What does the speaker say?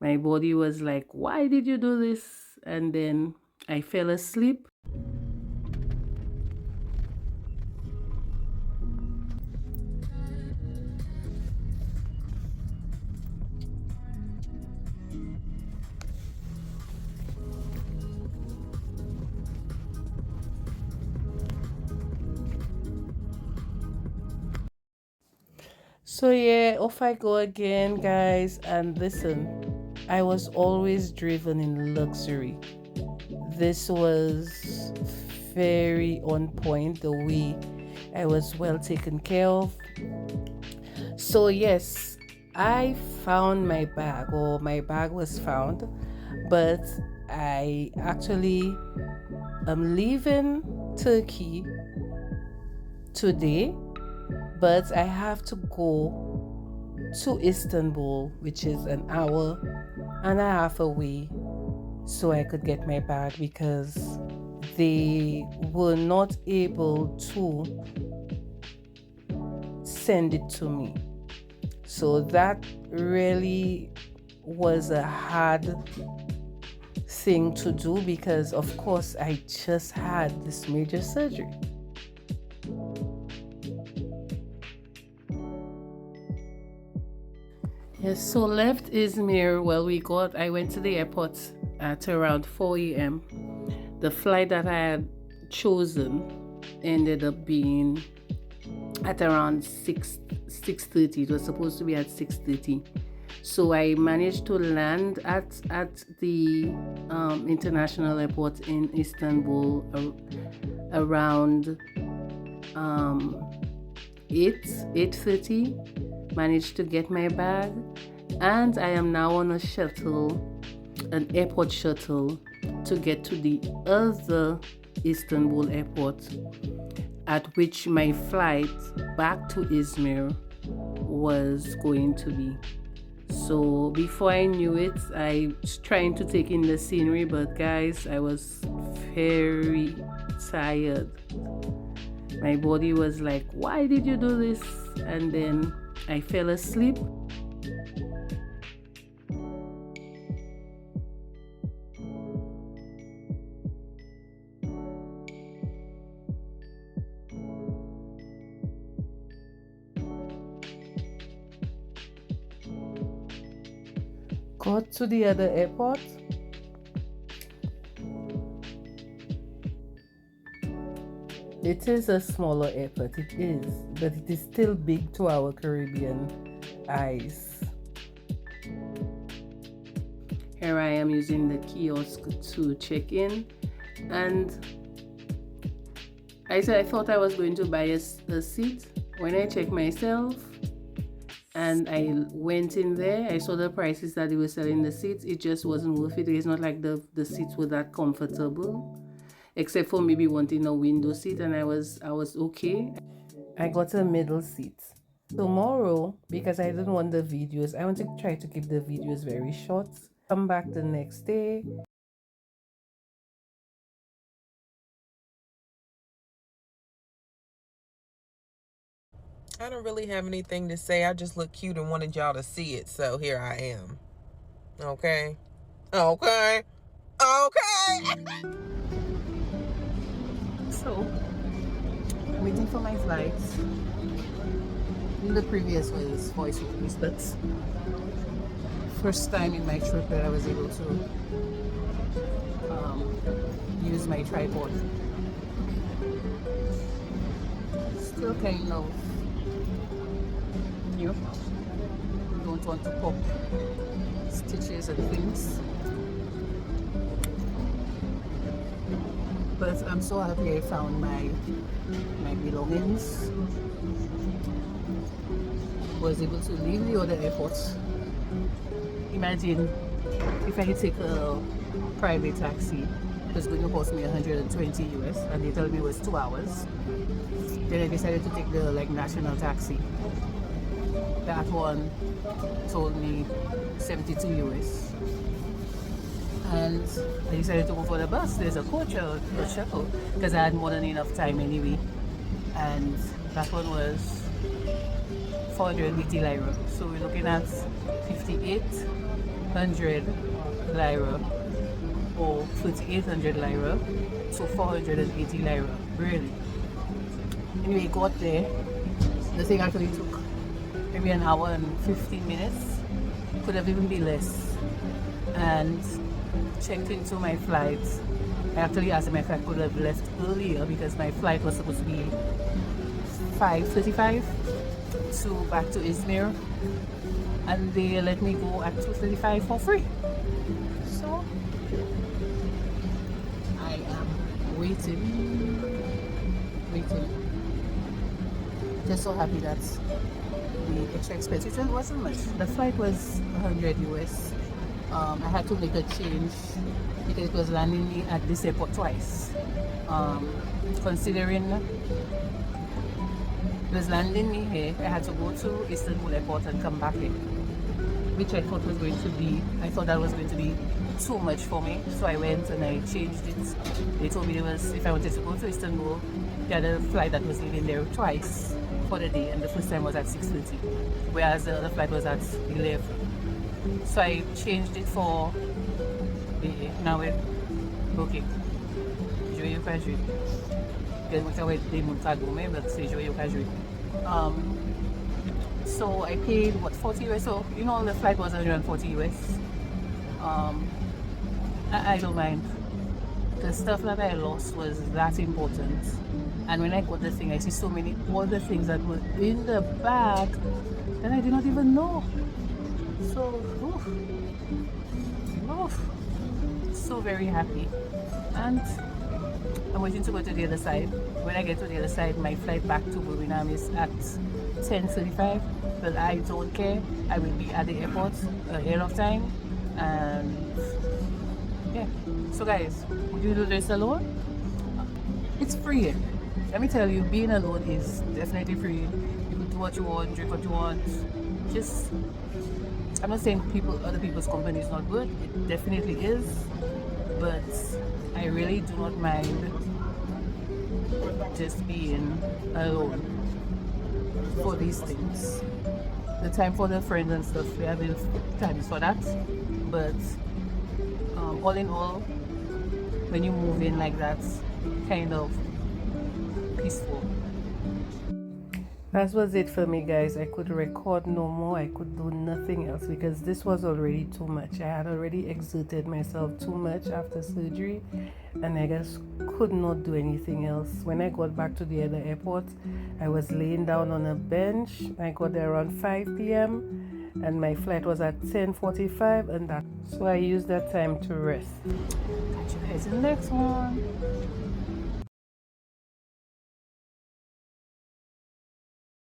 My body was like, why did you do this? And then I fell asleep. So yeah, off I go again, guys. And listen, I was always driven in luxury. This was very on point, the way I was well taken care of. So yes, I found my bag, or my bag was found, but I actually am leaving Turkey today, but I have to go to Istanbul, which is an hour and a half away, so I could get my bag because they were not able to send it to me. So that really was a hard thing to do because, of course, I just had this major surgery. Yes, so left Izmir. Well, I went to the airport at around 4 a.m. The flight that I had chosen ended up being at around 6:30. It was supposed to be at 6:30. So I managed to land at the international airport in Istanbul around 8:30. Managed to get my bag, and I am now on a shuttle, an airport shuttle, to get to the other Istanbul airport, at which my flight back to Izmir was going to be. So before I knew it, I was trying to take in the scenery, but guys, I was very tired. My body was like, why did you do this? And then I fell asleep. Got to the other airport. It is a smaller airport, it is, but it is still big to our Caribbean eyes. Here I am using the kiosk to check in, and I thought I was going to buy a seat. When I checked myself and I went in there, I saw the prices that they were selling the seats. It just wasn't worth it. It's not like the seats were that comfortable, except for maybe wanting a window seat, and I was okay. I got a middle seat. Tomorrow, because I didn't want the videos, I want to try to keep the videos very short. Come back the next day. I don't really have anything to say. I just look cute and wanted y'all to see it, so here I am. Okay? Okay? Okay! So, I'm waiting for my flights. The previous was voice release, but first time in my trip that I was able to use my tripod. Still kind of new. Don't want to pop stitches and things. But I'm so happy I found my belongings. Was able to leave the other airports. Imagine if I could take a private taxi, it was going to cost me 120 US, and they told me it was 2 hours. Then I decided to take the national taxi. That one told me 72 US. And I decided to go for the bus. There's a coach or a shuttle, because I had more than enough time anyway. And that one was 480 lira. So we're looking at 58 4,800 lira or 4,800 lira to 480 lira, really. Anyway, got there. The thing actually took maybe an hour and 15 minutes, could have even been less. And checked into my flight. I actually asked him if I could have left earlier because my flight was supposed to be 5:35 to back to Izmir, and they let me go at 2:35 for free. So I am waiting. Just so happy that the extra expenses, it wasn't much. The flight was 100 US. I had to make a change because it was landing me at this airport twice. Considering it was landing me here, I had to go to Istanbul airport and come back here, which I thought was going to be, that was going to be too much for me. So I went and I changed it. They told me if I wanted to go to Istanbul, they had a flight that was leaving there twice for the day, and the first time was at 6:30, whereas the other flight was at 11. So I changed it for the now we're booking. Joyeux casual. So I paid what, 40 US. So the flight was 140 US. I don't mind. The stuff that I lost was that important. And when I got the thing, I see so many other things that were in the bag that I did not even know. So, so very happy. And I'm waiting to go to the other side. When I get to the other side, my flight back to Birmingham is at 10:35. But I don't care. I will be at the airport ahead of time. And yeah. So guys, would you do this alone? It's free. Let me tell you, being alone is definitely free. You can do what you want, drink what you want. Just, I'm not saying other people's company is not good. It definitely is. But I really do not mind just being alone for these things. The time for the friends and stuff, we have times for that. But all in all, when you move in like that, kind of peaceful. That was it for me, guys. I could record no more. I could do nothing else because this was already too much. I had already exerted myself too much after surgery, and I just could not do anything else. When I got back to the other airport, I was laying down on a bench. I got there around 5 p.m. and my flight was at 10:45, and so I used that time to rest. Catch you guys in the next one.